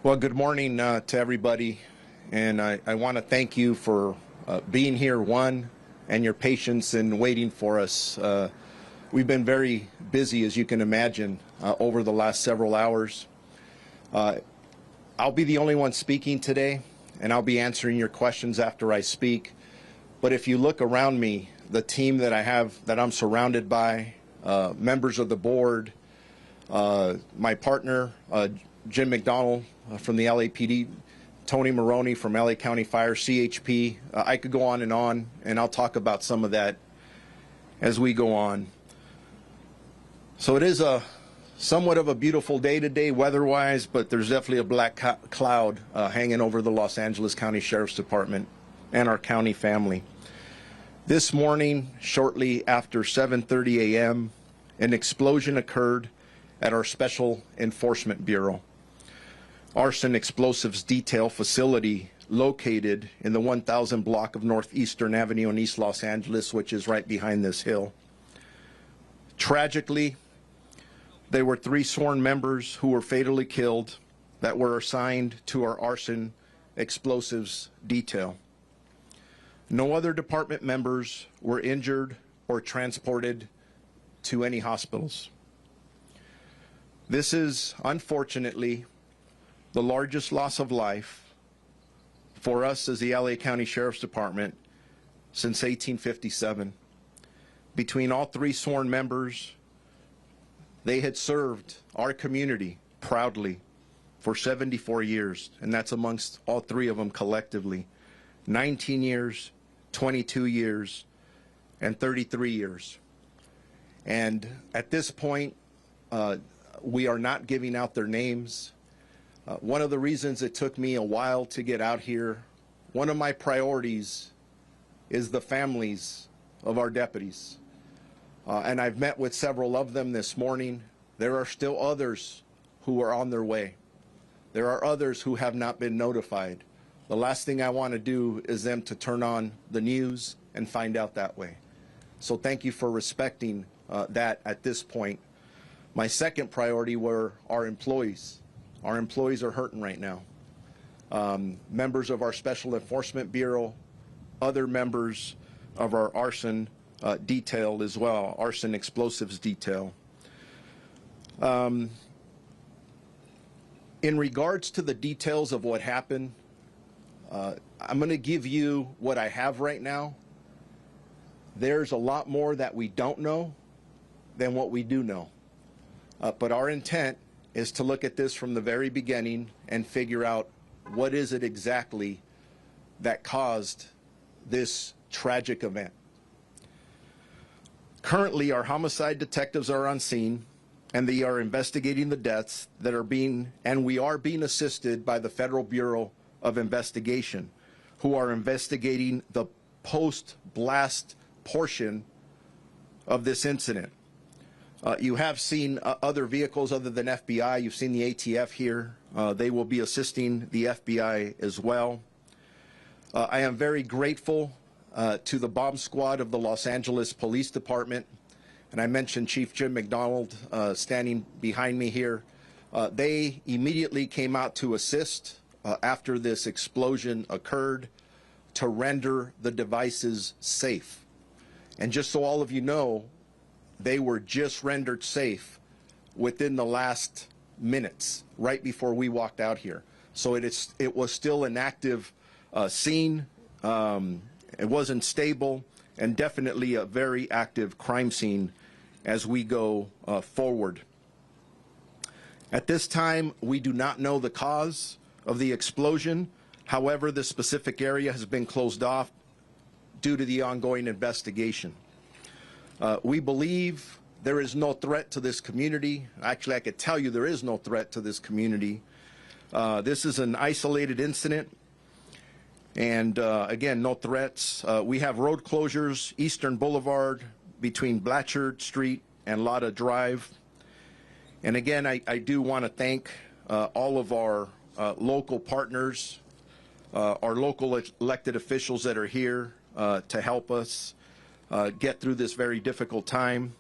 Well, good morning to everybody, and I want to thank you for being here, and your patience in waiting for us. We've been very busy, as you can imagine, over the last several hours. I'll be the only one speaking today, and I'll be answering your questions after I speak. But if you look around me, the team that I have, that I'm surrounded by, members of the board, my partner, Jim McDonald from the LAPD, Tony Maroney from LA County Fire, CHP. I could go on, and I'll talk about some of that as we go on. So it is somewhat of a beautiful day today weather-wise, but there's definitely a black cloud hanging over the Los Angeles County Sheriff's Department and our county family. This morning, shortly after 7:30 a.m., an explosion occurred at our Special Enforcement Bureau, arson explosives detail facility located in the 1000 block of Northeastern Avenue in East Los Angeles, which is right behind this hill. Tragically, there were 3 sworn members who were fatally killed that were assigned to our arson explosives detail. No other department members were injured or transported to any hospitals. This is, unfortunately, the largest loss of life for us as the LA County Sheriff's Department since 1857. Between all 3 sworn members, they had served our community proudly for 74 years, and that's amongst all 3 of them collectively. 19 years, 22 years, and 33 years. And at this point, we are not giving out their names. One of the reasons it took me a while to get out here, one of my priorities is the families of our deputies. And I've met with several of them this morning. There are still others who are on their way. There are others who have not been notified. The last thing I want to do is them to turn on the news and find out that way. So thank you for respecting that at this point. My second priority were our employees. Our employees are hurting right now. Members of our Special Enforcement Bureau, other members of our arson detail as well, arson explosives detail. In regards to the details of what happened, I'm going to give you what I have right now. There's a lot more that we don't know than what we do know. But our intent is to look at this from the very beginning and figure out what is it exactly that caused this tragic event. Currently, our homicide detectives are on scene, and they are investigating the deaths that are we are being assisted by the Federal Bureau of Investigation, who are investigating the post-blast portion of this incident. You have seen other vehicles other than FBI. You've seen the ATF here. They will be assisting the FBI as well. I am very grateful to the bomb squad of the Los Angeles Police Department, and I mentioned Chief Jim McDonald standing behind me here. They immediately came out to assist after this explosion occurred to render the devices safe. And just so all of you know, they were just rendered safe within the last minutes, right before we walked out here. So it was still an active scene. It wasn't stable, and definitely a very active crime scene as we go forward. At this time, we do not know the cause of the explosion. However, the specific area has been closed off due to the ongoing investigation. We believe there is no threat to this community. Actually, I could tell you there is no threat to this community. This is an isolated incident, and again, no threats. We have road closures, Eastern Boulevard between Blatchard Street and Lotta Drive. And again, I do want to thank all of our local partners, our local elected officials that are here to help us get through this very difficult time.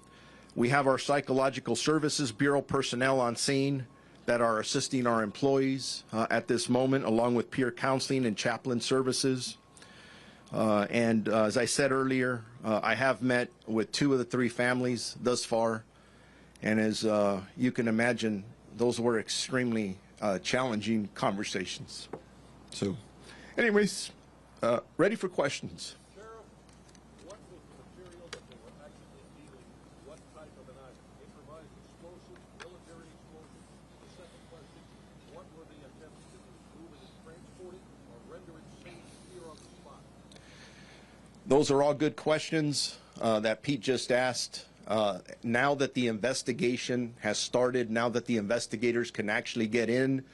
We have our Psychological Services Bureau personnel on scene that are assisting our employees at this moment, along with peer counseling and chaplain services. And as I said earlier, I have met with 2 of the 3 families thus far. And as you can imagine, those were extremely challenging conversations. So, anyways, ready for questions. Sheriff, what was the material that they were actually dealing? What type of an item? Improvised explosives, military explosives? The second question, what were the attempts to move it and transport it or render it safe here on the spot? Those are all good questions that Pete just asked. Now that the investigation has started, now that the investigators can actually get in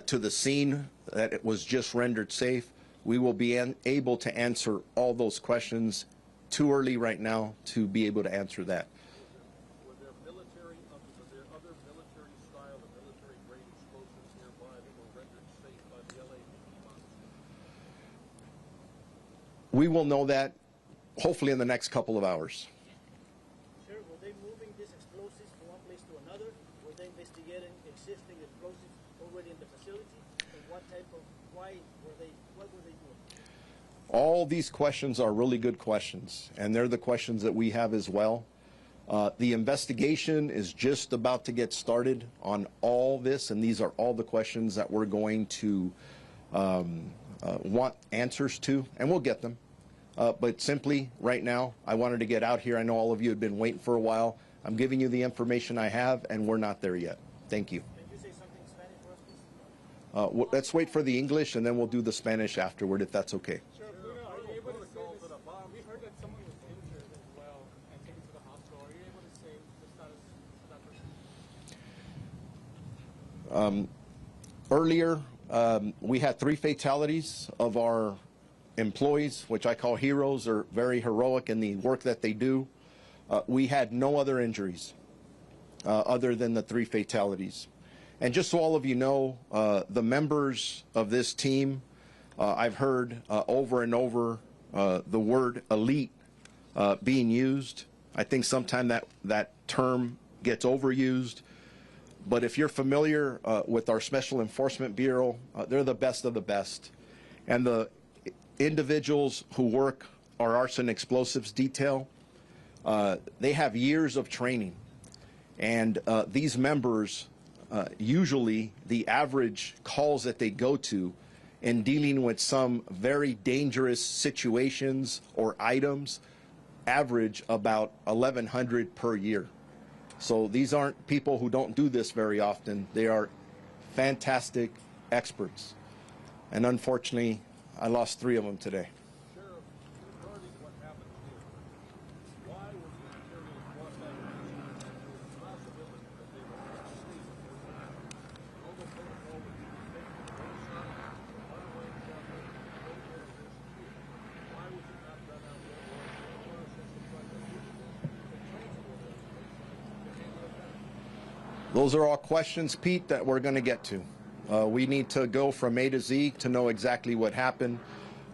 to the scene that it was just rendered safe, we will be able to answer all those questions. Too early right now to be able to answer that. Were there other military style or military grade explosives nearby that were rendered safe by the LAPD monitors? We will know that hopefully in the next couple of hours. Sir, were they moving these explosives from one place to another? Were they investigating existing explosives already in the facility? And what were they doing? All these questions are really good questions, and they're the questions that we have as well. The investigation is just about to get started on all this, and these are all the questions that we're going to want answers to, and we'll get them. But simply, right now, I wanted to get out here. I know all of you have been waiting for a while. I'm giving you the information I have, and we're not there yet. Thank you. Can you say something in Spanish for us, please? Let's wait for the English, and then we'll do the Spanish afterward, if that's okay. Sure, Bruno, are you able to say this? We heard that someone was injured as well and taken to the hospital. Are you able to say the status of that person? Earlier, we had 3 fatalities of our employees, which I call heroes, are very heroic in the work that they do. We had no other injuries other than the 3 fatalities. And just so all of you know, the members of this team, I've heard over and over the word elite being used. I think sometimes that term gets overused. But if you're familiar with our Special Enforcement Bureau, they're the best of the best. And the individuals who work our arson explosives detail, they have years of training. And these members, usually the average calls that they go to in dealing with some very dangerous situations or items average about 1,100 per year. So these aren't people who don't do this very often. They are fantastic experts. And unfortunately, I lost 3 of them today. Sheriff, regarding what happened here, why were the materials brought back to the scene? There was a possibility that they were safe for now. All the protocol would be to take them to one side, unwind the operation, go where they're secure. Why was it not done out there where the process of trying to move them to transport them to handle it better? Those are all questions, Pete, that we're going to get to. We need to go from A to Z to know exactly what happened.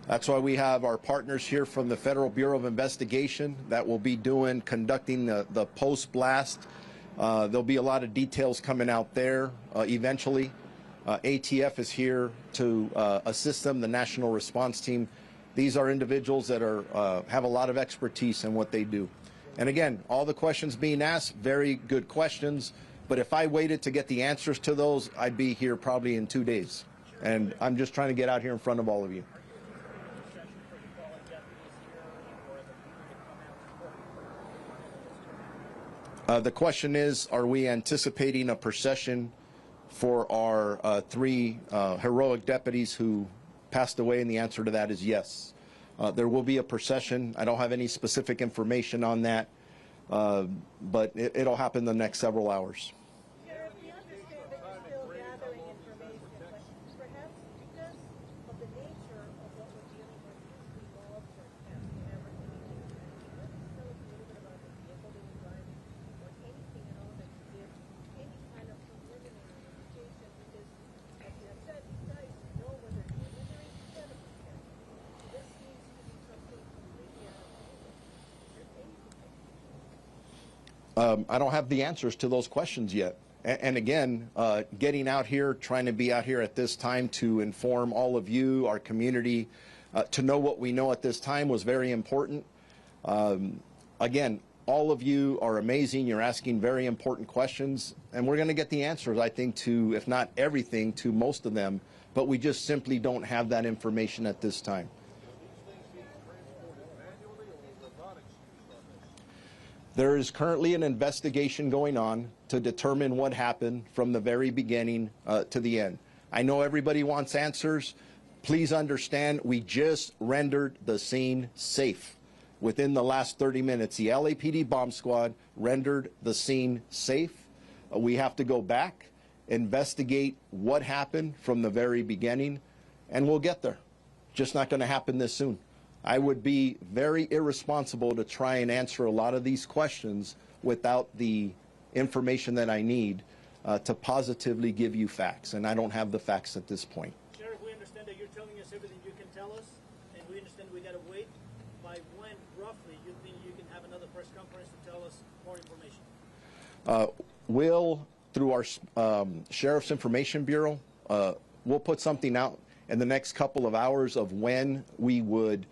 That's why we have our partners here from the Federal Bureau of Investigation that will be conducting the post-blast. There'll be a lot of details coming out there eventually. ATF is here to assist them, the National Response Team. These are individuals that have a lot of expertise in what they do. And again, all the questions being asked, very good questions. But if I waited to get the answers to those, I'd be here probably in 2 days. And I'm just trying to get out here in front of all of you. The question is, are we anticipating a procession for our 3 heroic deputies who passed away? And the answer to that is yes. There will be a procession. I don't have any specific information on that. But it'll happen in the next several hours. Sheriff, we understand that you're still gathering information, but perhaps because of the nature of what we're dealing with, these laws are passed whenever anything is happening. Let us tell us a little bit about the vehicle they were driving, or anything at all that you did, any kind of preliminary indication, because as you have said, these guys know what they're doing, and they're incredibly careful. So this seems to be something completely out of nowhere. Is there anything? I don't have the answers to those questions yet. and again, getting out here, trying to be out here at this time to inform all of you, our community, to know what we know at this time was very important. Again, all of you are amazing. You're asking very important questions, and we're going to get the answers, I think, to, if not everything, to most of them, but we just simply don't have that information at this time. There is currently an investigation going on to determine what happened from the very beginning to the end. I know everybody wants answers. Please understand, we just rendered the scene safe. Within the last 30 minutes, the LAPD bomb squad rendered the scene safe. We have to go back, investigate what happened from the very beginning, and we'll get there. Just not going to happen this soon. I would be very irresponsible to try and answer a lot of these questions without the information that I need to positively give you facts, and I don't have the facts at this point. Sheriff, we understand that you're telling us everything you can tell us, and we understand we got to wait. By when, roughly, you think you can have another press conference to tell us more information? We'll, through our Sheriff's Information Bureau, we'll put something out in the next couple of hours of when we would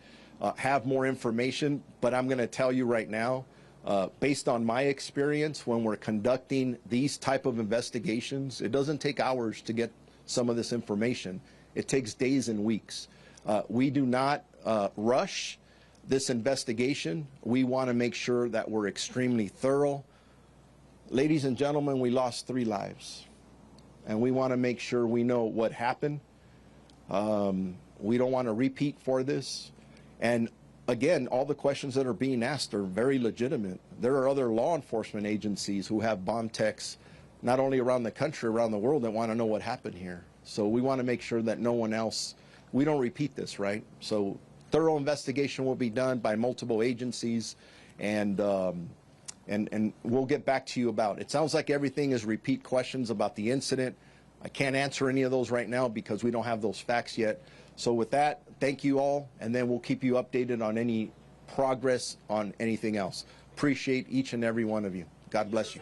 have more information, but I'm going to tell you right now, based on my experience, when we're conducting these type of investigations, it doesn't take hours to get some of this information. It takes days and weeks. We do not rush this investigation. We want to make sure that we're extremely thorough. Ladies and gentlemen, we lost 3 lives, and we want to make sure we know what happened. We don't want to repeat for this. And again, all the questions that are being asked are very legitimate. There are other law enforcement agencies who have bomb techs, not only around the country, around the world, that want to know what happened here. So we want to make sure that no one else, we don't repeat this, right? So thorough investigation will be done by multiple agencies, and we'll get back to you about it. It sounds like everything is repeat questions about the incident. I can't answer any of those right now because we don't have those facts yet. So with that, thank you all, and then we'll keep you updated on any progress on anything else. Appreciate each and every one of you. God bless you.